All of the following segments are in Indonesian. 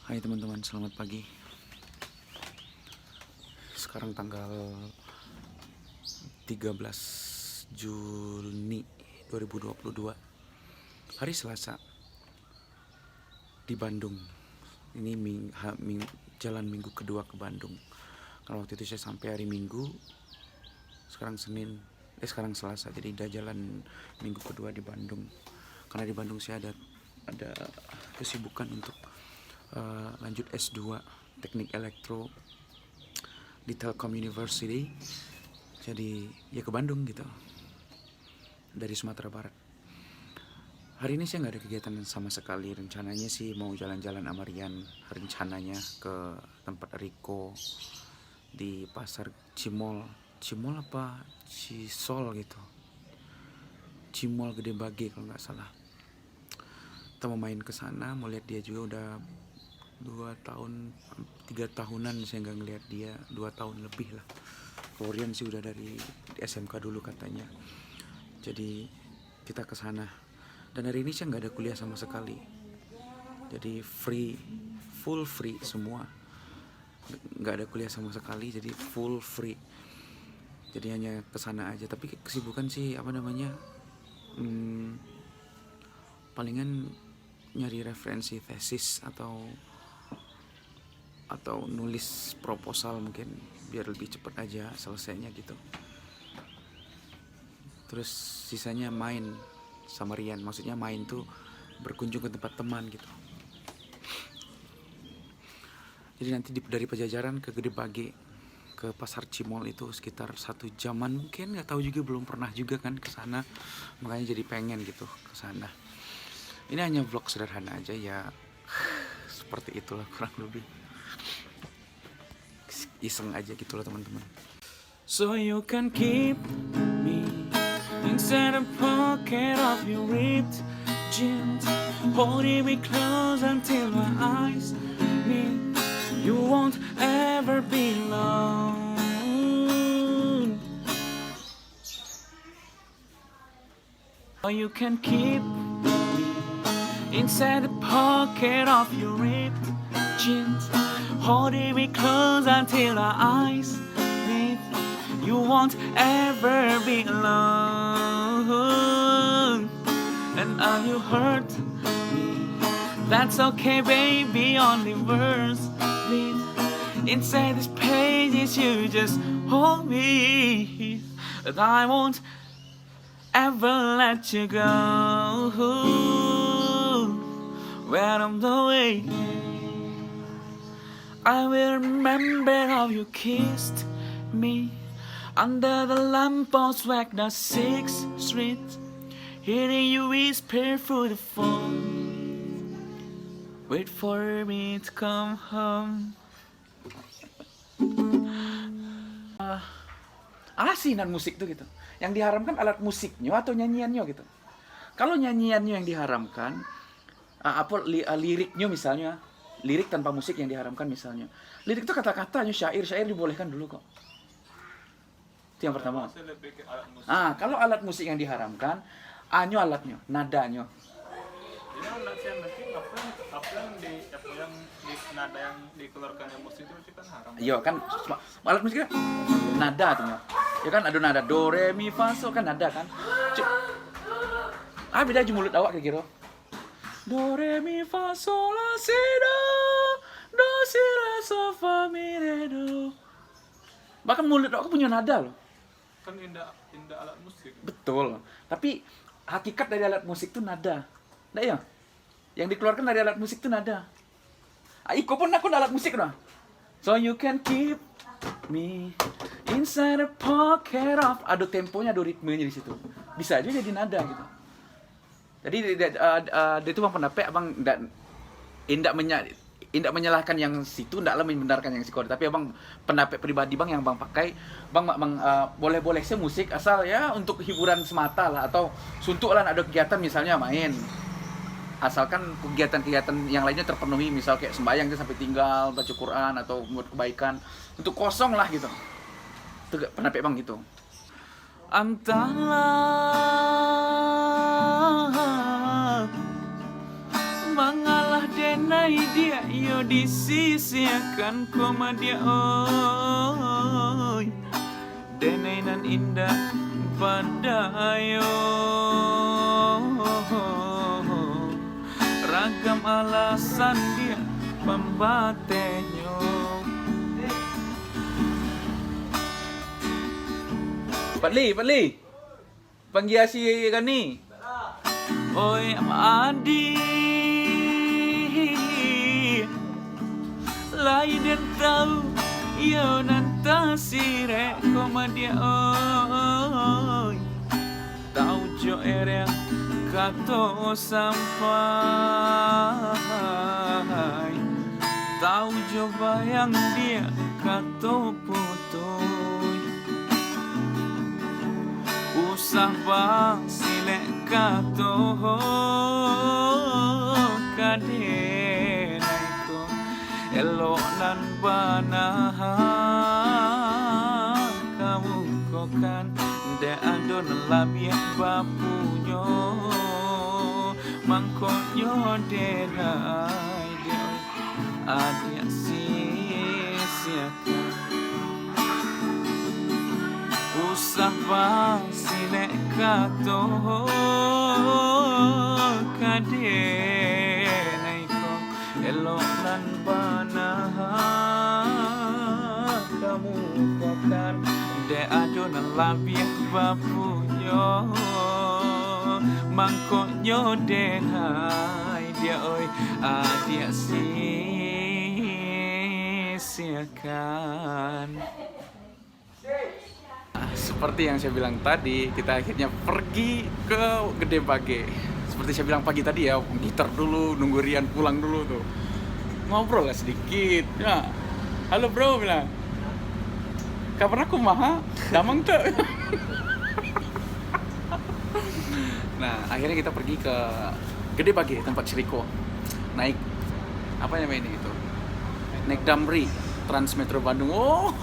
Hai teman-teman, selamat pagi. Sekarang tanggal 13 Juni 2022, hari Selasa di Bandung. Ini jalan minggu kedua ke Bandung. Kalau waktu itu saya sampai hari Minggu, sekarang sekarang Selasa, jadi udah jalan minggu kedua di Bandung. Karena di Bandung saya ada kesibukan untuk lanjut S2 Teknik Elektro di Telkom University. Jadi ya ke Bandung gitu, dari Sumatera Barat. Hari ini saya nggak ada kegiatan sama sekali. Rencananya sih mau jalan-jalan sama Rian, rencananya ke tempat Riko di pasar Cimol apa Cisol gitu, Cimol Gede Bage kalau nggak salah. Kita mau main ke sana, mau lihat dia juga. Udah 3 tahunan saya nggak ngeliat dia, 2 tahun lebih lah. Korean sih udah dari SMK dulu katanya. Jadi kita ke sana. Dan hari ini saya nggak ada kuliah sama sekali. Jadi full free semua. Nggak ada kuliah sama sekali, jadi full free. Jadi hanya ke sana aja. Tapi kesibukan sih palingan nyari referensi tesis atau nulis proposal mungkin, biar lebih cepat aja selesainya gitu. Terus sisanya main sama Rian, maksudnya main tuh berkunjung ke tempat teman gitu. Jadi nanti dari Pajajaran ke Gede Bage ke pasar Cimol itu sekitar 1 jaman mungkin, nggak tahu juga, belum pernah juga kan ke sana, makanya jadi pengen gitu ke sana. Ini hanya vlog sederhana aja ya, seperti itulah kurang lebih. Iseng aja gitu loh teman-teman. So you can keep me inside a pocket of your ripped jeans, holding me close until my eyes meet. You won't ever be alone. Or you can keep me inside the pocket of your ripped jeans, holding me close until our eyes meet. You won't ever be alone. And are you hurt me? That's okay, baby. Only words bleed inside these pages. You just hold me, and I won't ever let you go. When I'm away, I will remember how you kissed me under the lamppost back the 6th Street, hearing you whisper through the phone, wait for me to come home. Asinan musik tuh gitu. Yang diharamkan alat musiknya atau nyanyiannya gitu. Kalau nyanyiannya yang diharamkan, liriknya misalnya, lirik tanpa musik yang diharamkan misalnya. Lirik itu kata-katanya, syair dibolehkan dulu kok. Itu yang pertama. Kalau alat musik yang diharamkan, alatnya, nadanya. Jadi apa yang di nada yang dikeluarkan yang musik itu kan haram. Iya kan, alat musik kan nada tuh. Ya kan ada nada do re mi fa sol kan nada kan. Beda aja mulut awak kayak gitu. Do re mi fa sol la si do si la so fa mi re do. Bahkan mulut awak punya nada loh. Kan indah alat musik. Betul. Tapi hakikat dari alat musik itu nada. Nggak ya? Yang dikeluarkan dari alat musik itu nada. Iko pun aku alat musik nah. So you can keep me inside a pocket of. Ada temponya, ada ritmenya di situ. Bisa aja jadi nada gitu. Jadi dia itu bang pendapat abang indak menyalahkan yang situ, ndaklah membenarkan yang si kode. Tapi abang pendapat pribadi bang yang bang pakai, bang boleh sih musik asal ya untuk hiburan semata lah, atau suntuk lah ada kegiatan misalnya main. Asalkan kegiatan-kegiatan yang lainnya terpenuhi, misal kayak sembahyang dia sampai tinggal, baca Quran atau buat kebaikan, untuk kosong lah gitu. Itu pendapat bang gitu. Entahlah mengalah dena andai dia yo disisiakan koma dia oi denenan indah padayo ragam alasan dia pembatenyo Patli panggiasi kan ni oi adi lain dan tahu yo nanta sire koma dia oi tahu jo ere kato sampai tahu jo bayang dia kato putoy usah bang silek kato kadenai ko elok nan banahan kamu kokan de adon labiah bapunyo mangkonyo denai dia adik sia-siakan usah bang silek kato kadenai ko elok nan banahan kamu kokan de adon labiah bapunyo mangkonyo denai dia oi adik sia-siakan. Seperti yang saya bilang tadi, kita akhirnya pergi ke Gede Bage. Seperti saya bilang pagi tadi ya, gitar dulu, nunggu Rian pulang dulu tuh. Ngobrol lah sedikit. Ya. Halo bro, bilang. Kapan aku maha? Damang tuh. Nah, akhirnya kita pergi ke Gede Bage, tempat Siriko. Naik apa namanya ini itu? Naik Damri, Trans Metro Bandung. Oh.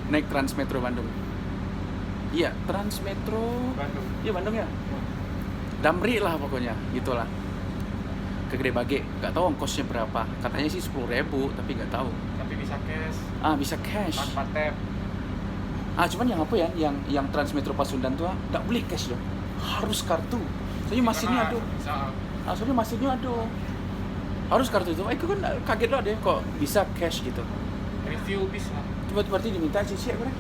Naik Trans Metro Bandung. Iya, Trans Metro Bandung. Iya, Bandung ya. Damri lah pokoknya, gitulah. Ke Gede Bage, nggak tahu ongkosnya berapa. Katanya sih 10.000, tapi nggak tahu. Tapi bisa cash. Bisa cash. Tanpa tap. Cuman yang apa ya? Yang Trans Metro Pasundan tuh nggak boleh cash loh. Harus kartu. Soalnya mesinnya aduh. Soalnya mesinnya aduh. Harus kartu itu. Aku kan kaget loh deh kok bisa cash gitu. Review bis lah. Coba berarti diminta sih kan?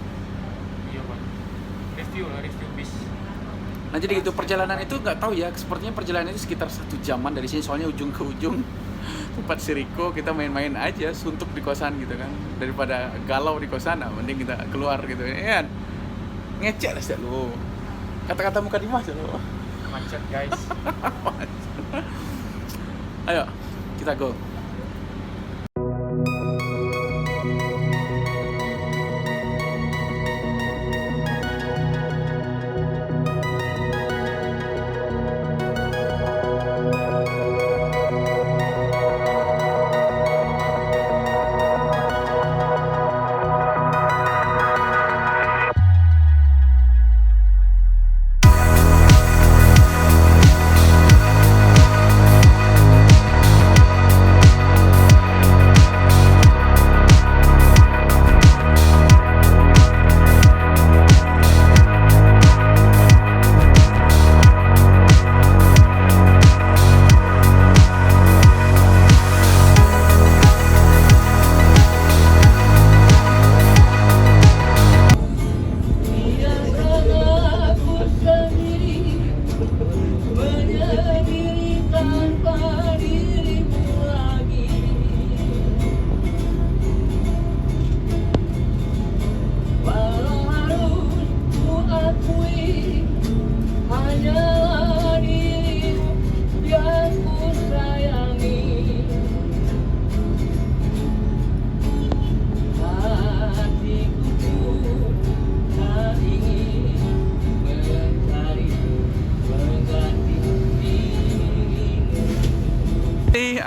Iya bang. Review bis. Nah jadi gitu perjalanan itu nggak tahu ya. Sepertinya perjalanan itu sekitar 1 jaman dari sini. Soalnya ujung ke ujung tempat Siriko kita main-main aja suntuk di kosan gitu kan. Daripada galau di kosan, mending kita keluar gitu ya. Ngecek lah sih lu. Kata-kata muka Dimas lu. Macet guys. Ayo kita go.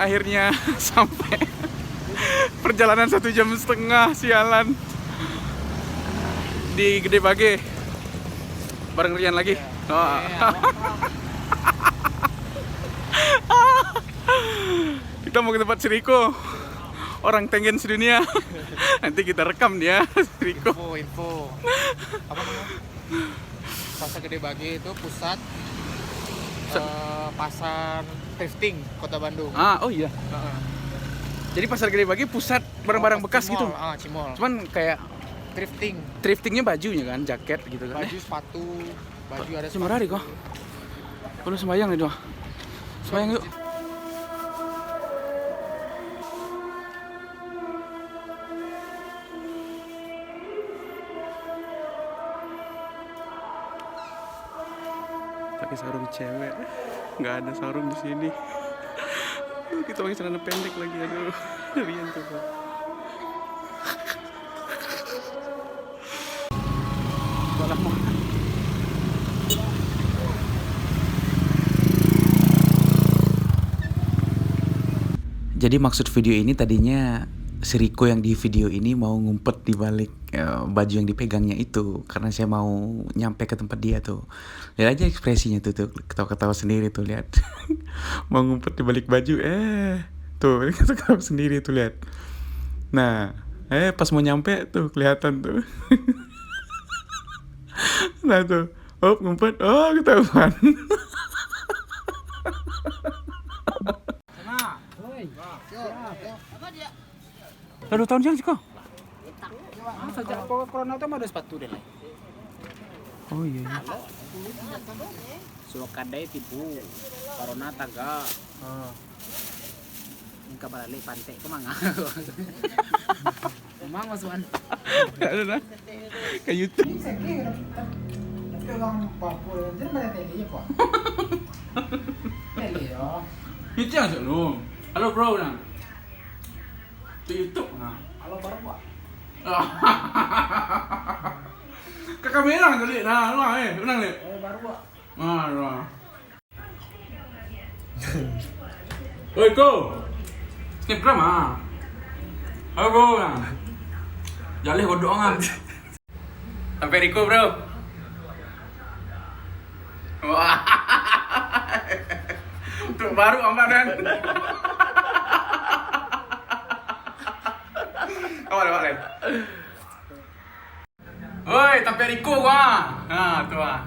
Akhirnya sampai perjalanan 1,5 jam sialan di Gede Bage bareng Rian lagi. Kita mau ke tempat si Riko, orang Tengen sedunia. Nanti kita rekam dia, si Riko. Info. Apa namanya? Pasar Gede Bage itu pusat pasar thrifting Kota Bandung. Oh iya. Jadi Pasar Gede Bage pusat barang-barang bekas gitu. Cimol. Cuman kayak thriftingnya bajunya kan, jaket gitu kan. Baju, sepatu, baju ada Cuma hari kok. Perlu sembayang nih doa. Sembayang yuk. Pakai sarung cewek, nggak ada sarung di sini. Kita pakai celana pendek lagi, aduh. Rian tuh. Jadi maksud video ini tadinya si Riko yang di video ini mau ngumpet di balik baju yang dipegangnya itu, karena saya mau nyampe ke tempat dia tuh. Lihat aja ekspresinya tuh ketawa-ketawa sendiri tuh, lihat. Mau ngumpet di balik baju, tuh ketawa sendiri tuh, lihat. Nah, pas mau nyampe tuh kelihatan tuh. Nah tuh, ngumpet, ketahuan. Udah 2 tahun sih kok. Sejak corona itu ada sepatu deh. Oh iya. Suakadai tibu, corona taga. Ingka balik pantai ke manga. Mang masukan. Ada nah. Kayak YouTube. Itu yang lu. Halo bro, nah. Di YouTube, nah. Halo baru Pak. Ke kamera kali, nah, lu unang le. Baru Pak. Lu. Oi, Ko. Snapgram ah. Halo bro, nah. Jalih godoangan. Sampai Riko, bro. Wah. Untuk baru amat dan. Awal. Oi, tapi Riko gua. Nah, tuh ah.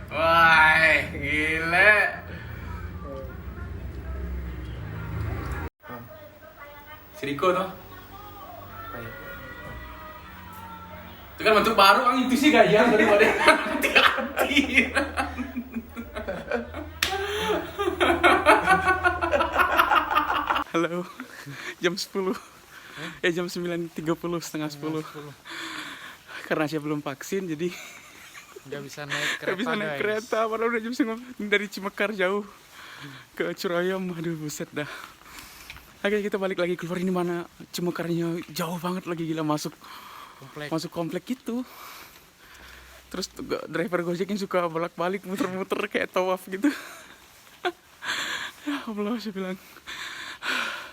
Wah, gile. Si Riko tuh. Itu kan bentuk baru, kan itu sih gaya daripada hati-hati. Halo, jam 10. Jam 9.30, setengah 10. Karena saya belum vaksin, jadi Nggak bisa naik kereta, padahal udah jam 9 dari Cimekar jauh ke Curayam. Aduh, buset dah. Akhirnya kita balik lagi keluar, ini mana Cimekarnya jauh banget lagi, gila, masuk komplek gitu. Terus driver Gojek yang suka bolak-balik muter-muter kayak tawaf gitu. Ya Allah, saya bilang.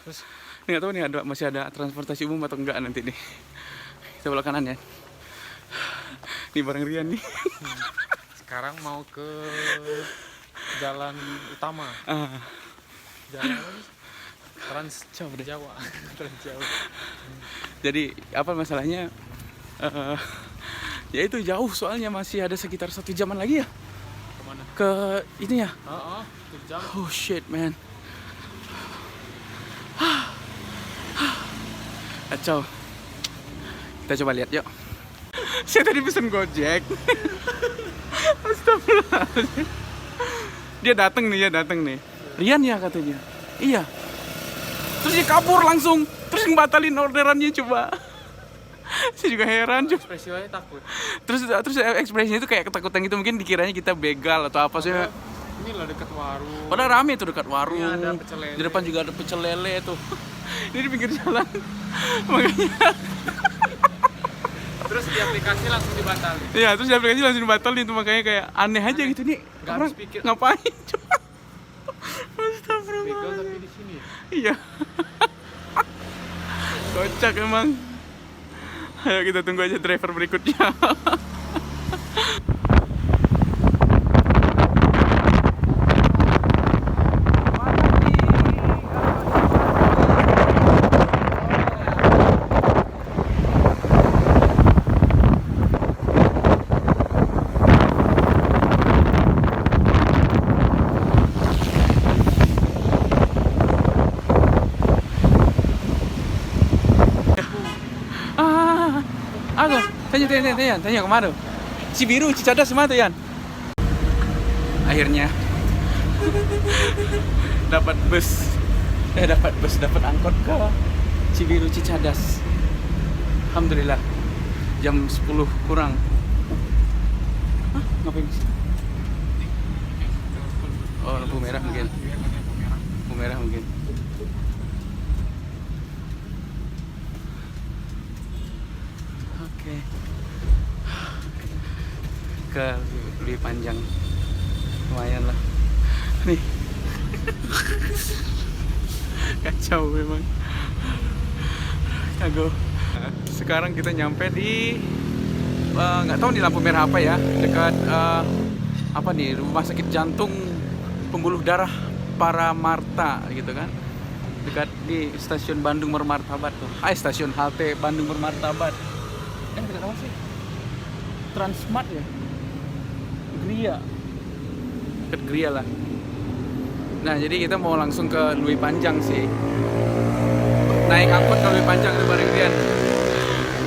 Terus nggak tahu nih masih ada transportasi umum atau enggak nanti nih. Kita belok kanan ya. Ini bareng Rian nih. Sekarang mau ke jalan utama. Jalan Trans Jawa. Trans Jawa. Jadi apa masalahnya? Ya itu jauh, soalnya masih ada sekitar 1 jaman lagi ya. Kemana? Ke ini ya. 1 jam. Oh shit man. Kacau. Kita coba lihat yuk. Saya tadi pesen Gojek. Astagfirullahaladzim. Dia datang nih. Rian ya katanya. Iya. Terus dia kabur langsung. Terus ngebatalin orderannya coba. Saya juga heran coba. Ekspresinya takut. Terus ekspresinya itu kayak ketakutan gitu, mungkin dikiranya kita begal atau apa sih. Ini lah dekat warung. Padahal rame tuh dekat warung. Ini ada pecel lele. Di depan juga ada pecel lele tuh. Ini di pinggir jalan. Makanya. Terus di aplikasi langsung dibatalin. Iya, terus di aplikasi langsung dibatalin tuh, makanya kayak aneh aja gitu nih. Nggak Orang habis pikir. ngapain coba? Begal Astagfirullah. tapi di sini. Iya. Kocak emang. Ayo kita tunggu aja driver berikutnya. Tanya kemana? Cibiru, Cicadas mana tuh Yan? Akhirnya dapat angkot ke Cibiru Cicadas. Alhamdulillah. Jam 10 kurang. Hah? Ngapain sih? Oh, lampu merah mungkin. Lampu merah mungkin. Oke. Ke lebih panjang. Lumayan lah. Nih. Kacau memang. Kagok. Sekarang kita nyampe di nggak tahu di lampu merah apa ya, dekat apa nih, rumah sakit jantung pembuluh darah Paramarta gitu kan, dekat di stasiun Bandung Bermartabat tuh. Stasiun halte Bandung Bermartabat. Dekat apa sih? Transmart ya? Gria. Dekat Gria lah. Nah, jadi kita mau langsung ke Lui Panjang sih. Naik angkot ke Lui Panjang ke bareng Rian.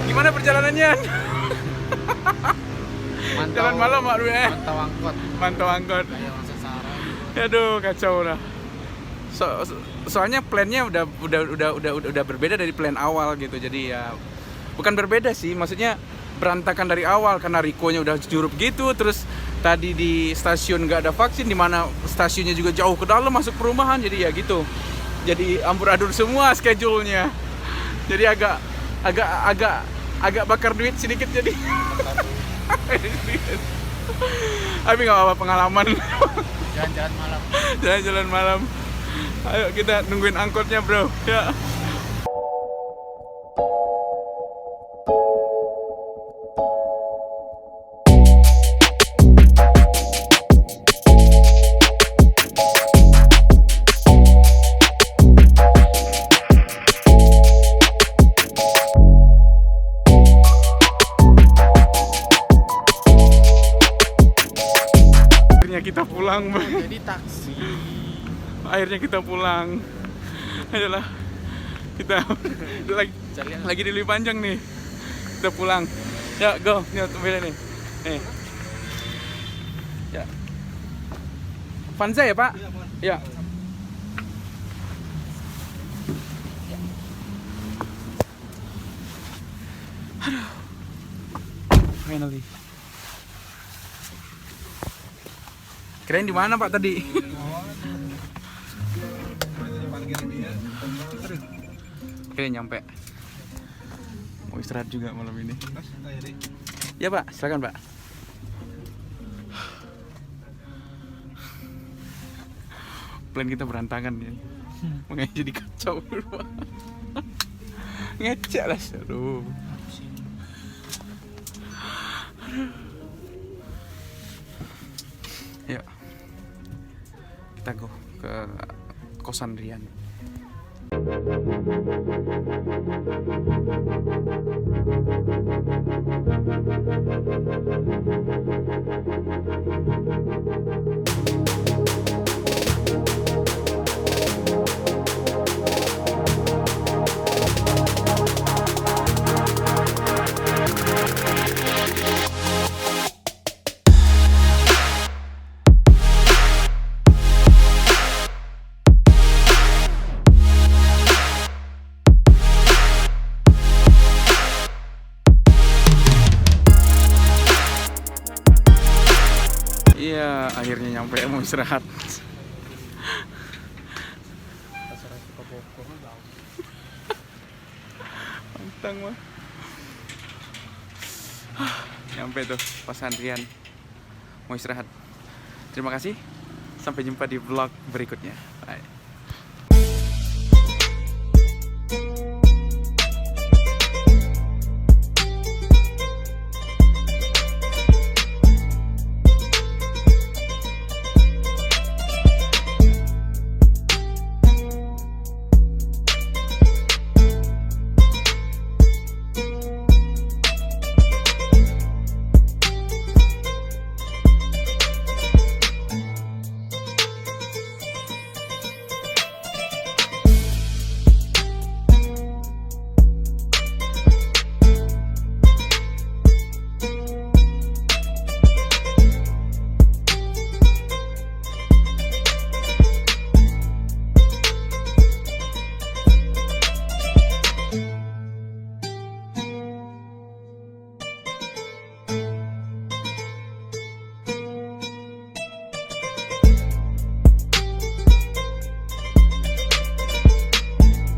Gimana perjalanannya? Jalan malam Mak Rui. Mantau angkot. Kayak langsung sarang. Aduh, kacau lah. Soalnya plannya udah berbeda dari plan awal gitu. Jadi ya bukan berbeda sih, maksudnya berantakan dari awal karena Riko-nya udah jurup gitu. Terus tadi di stasiun nggak ada vaksin, di mana stasiunnya juga jauh ke dalam masuk perumahan. Jadi ya gitu. Jadi amburadul semua schedule-nya. Jadi agak bakar duit sedikit jadi. Tapi nggak apa-apa, pengalaman. Jalan-jalan malam. Jalan-jalan malam. Ayo kita nungguin angkotnya bro. Ya. Kita pulang, Jadi taksi. akhirnya kita pulang. Ayolah, kita lagi di Lui Panjang nih, kita pulang. Ya, go, nih mobilnya nih. Nih, ya. Vanza ya Pak? Ya. Aduh, finally. Kirain di mana Pak tadi? Oke, nyampe. Mau istirahat juga malam ini. Ya Pak, silakan Pak. Plan kita berantakan ya. Makanya jadi kacau. Ngecek lah, aduh. Yuk, kita go ke kosan Rian. Iya, akhirnya nyampe, mau istirahat. Pantang mah. Nyampe tuh kosan Rian. Mau istirahat. Terima kasih. Sampai jumpa di vlog berikutnya. Bye.